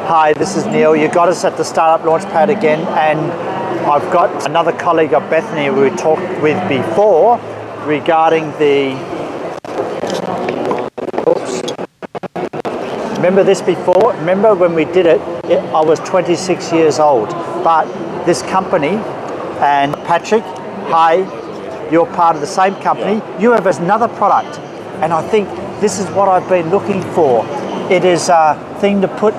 Hi, this is Neil. You got us at the Startup Launchpad again, and I've got another colleague of Bethany who we talked with before regarding the... Oops. Remember this before? Remember when we did it, I was 26 years old, but this company, and Patrick, hi, you're part of the same company. You have another product, and I think this is what I've been looking for. It is a thing to put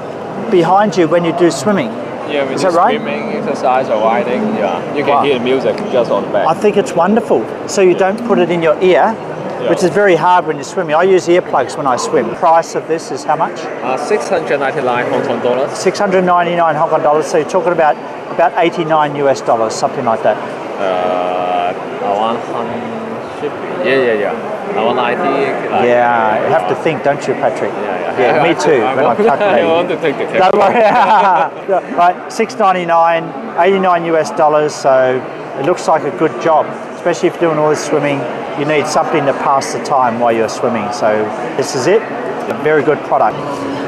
behind you when you do swimming. Yeah, is that right? Swimming, exercise, or riding, yeah. You can hear the music just on the back. I think it's wonderful. So you don't put it in your ear, which is very hard when you're swimming. I use earplugs when I swim. The price of this is how much? 699 Hong Kong dollars. 699 Hong Kong dollars. So you're talking about 89 US dollars, something like that. Around 100. Yeah. Around 90. Yeah, you have to think, don't you, Patrick? Yeah, me too. When I'm calculating. I want to take the camera. Don't worry. Right, $6.99, 89 US dollars. So it looks like a good job, especially if you're doing all this swimming. You need something to pass the time while you're swimming. So this is it. A very good product.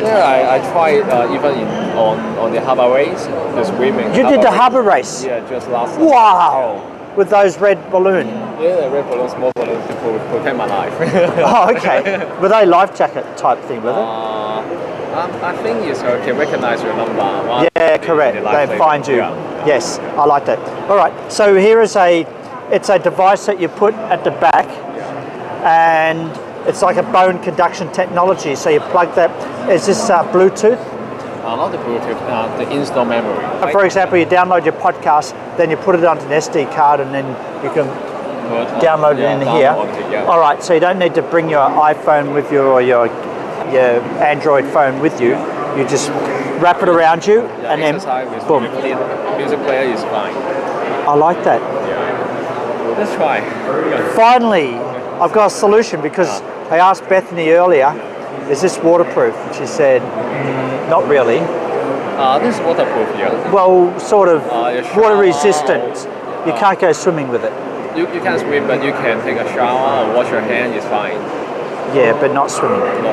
Yeah, I tried even on the harbour race, the swimming. You did the harbour race? Yeah, just last. Wow. With those red balloons? Yeah, red balloons, small balloons to protect my life. Oh, okay. Were they life jacket type thing, were they? I think you can recognize your number. Yeah, correct. They find you. Yeah. Yes, I like that. All right. So here is it's a device that you put at the back, and it's like a bone conduction technology. So you plug that. Is this Bluetooth? Not the Bluetooth, the install memory. For example, you download your podcast, then you put it onto an SD card, and then you can download it in here. All right, so you don't need to bring your iPhone with you or your Android phone with you. You just wrap it around you, and then boom. Music player is fine. I like that. Yeah. Let's try. Finally, I've got a solution because I asked Bethany earlier, is this waterproof? And she said, not really. This is waterproof, yeah. Well, sort of water resistant. You can't go swimming with it. You can swim, but you can take a shower or wash your hand, it's fine. Yeah, but not swimming. No,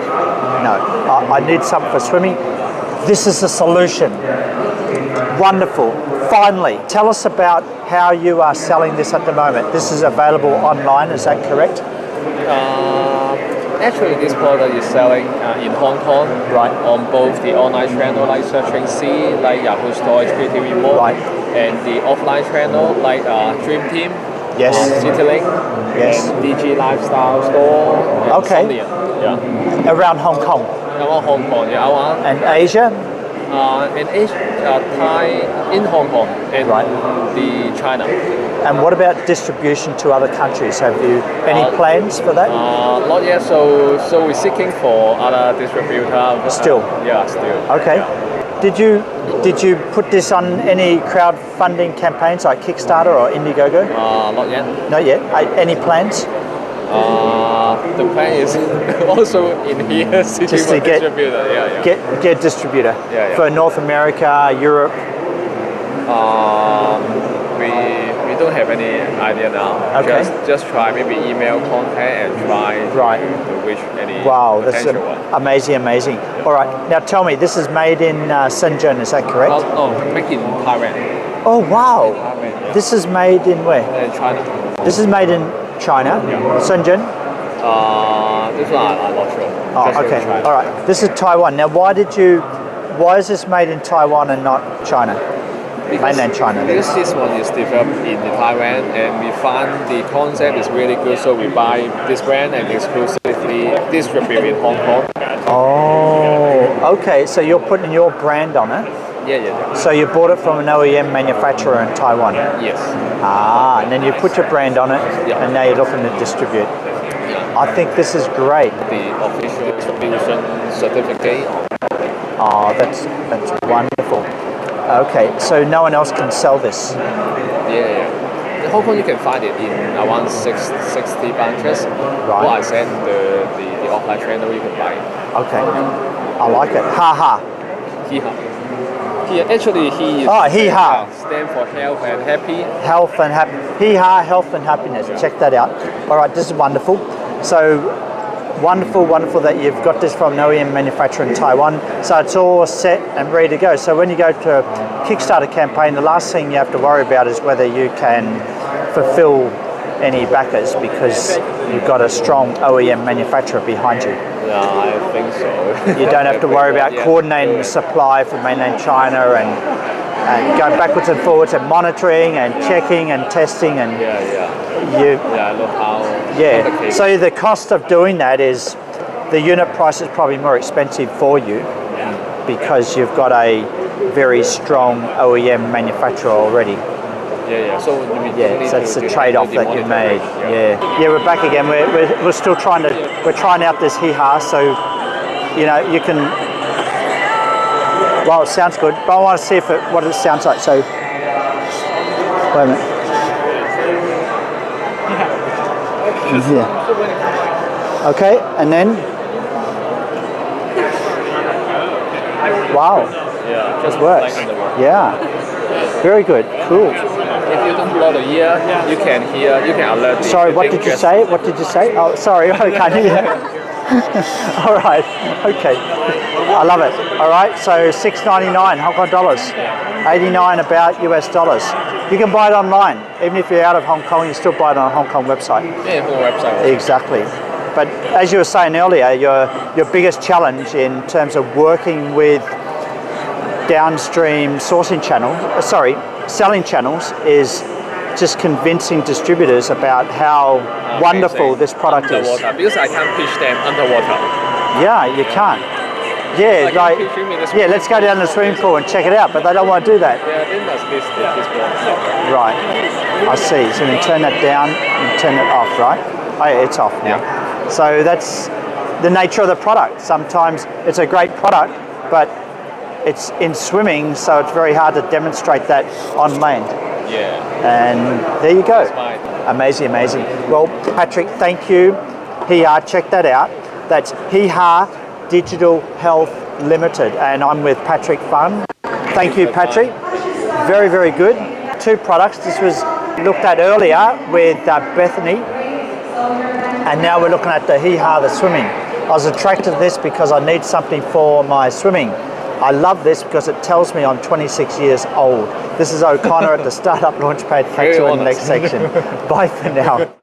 I need something for swimming. This is the solution. Wonderful. Finally, tell us about how you are selling this at the moment. This is available online, is that correct? Actually, this product is selling in Hong Kong, right? On both the online channel like Searching Sea, like Yahoo Store, HKTV Mall, right? And the offline channel like Dream Team, yes, CityLink, yes, and DG Lifestyle Store, and okay, yeah, around Hong Kong. Around Hong Kong, yeah, and Asia. In Asia, Thai, in Hong Kong, and the China. And what about distribution to other countries? Have you any plans for that? Not yet. So we're seeking for other distributor. Still. Yeah, still. Okay. Yeah. Did you put this on any crowdfunding campaigns like Kickstarter or Indiegogo? Not yet. Not yet. Any plans? The plan is also in here just to get distributor. Get distributor for North America, Europe. We don't have any idea now. Okay. Just try maybe email contact and try to reach any potential one. Amazing. All right. Now tell me, this is made in Shenzhen, is that correct? No, made in Taiwan. Oh wow. In Taiwan, yeah. This is made in where? In China. This is made in China, Shenzhen? This one I'm not sure. Oh, okay. All right. This is Taiwan. Now, why is this made in Taiwan and not China? Mainland China. Because this one is developed in Taiwan, and we find the concept is really good, so we buy this brand and exclusively distribute in Hong Kong. Oh, okay. So you're putting your brand on it? Yeah. So you bought it from an OEM manufacturer in Taiwan? Yes. And then you put your brand on it, and now you're looking to distribute. I think this is great. The official distribution certificate. Oh, that's wonderful. Okay, so no one else can sell this? Yeah. In Hong Kong you can find it in around 60 branches. Right. Or I said the offline channel you can buy it. Okay. I like it. HeHa. HeHa. Actually, he is HeHa stand for health and happy. Health and happy. HeHa, health and happiness. Check that out. All right, this is wonderful. So Wonderful, wonderful that you've got this from an OEM manufacturer in Taiwan. So it's all set and ready to go. So when you go to a Kickstarter campaign, the last thing you have to worry about is whether you can fulfill any backers because you've got a strong OEM manufacturer behind you. No, I think so. You don't have to worry about coordinating the supply from mainland China and going backwards and forwards and monitoring and checking and testing and I know how. So the cost of doing that is the unit price is probably more expensive for you because you've got a very strong OEM manufacturer already. So so that's the trade-off that you made. We're back again. We're still trying out this HeHa. So you can. Well, it sounds good, but I want to see what it sounds like. So, wait a minute. Yeah. Okay, and then. Wow. Yeah, just works. Yeah. Very good. Cool. If you don't blow the ear, you can alert. Sorry, what did you say? What did you say? Oh, sorry, I can't hear. All right. Okay. I love it. All right. So $6.99 Hong Kong dollars, 89 about US dollars. You can buy it online, even if you're out of Hong Kong. You still buy it on a Hong Kong website. Yeah, Hong Kong website. Exactly. But as you were saying earlier, your biggest challenge in terms of working with downstream selling channels is just convincing distributors about how wonderful this product is. Because I can't pitch them underwater. Yeah, you can't. Yeah, let's go down to the swimming pool and check it out, but they don't want to do that. Yeah, then that's this Right. I see. So you can turn that down and turn it off, right? Oh yeah, it's off now. Yeah. So that's the nature of the product. Sometimes it's a great product, but it's in swimming, so it's very hard to demonstrate that on land. Yeah. And there you go. Amazing, amazing. Well, Patrick, thank you. HeHa, check that out. That's HeHa Digital Health Limited, and I'm with Patrick Fun. Thank you, Patrick. Very, very good. 2 products. This was looked at earlier with Bethany, and now we're looking at the HeHa, the swimming. I was attracted to this because I need something for my swimming. I love this because it tells me I'm 26 years old. This is O'Connor at the Startup Launchpad. Catch you in the next section. Bye for now.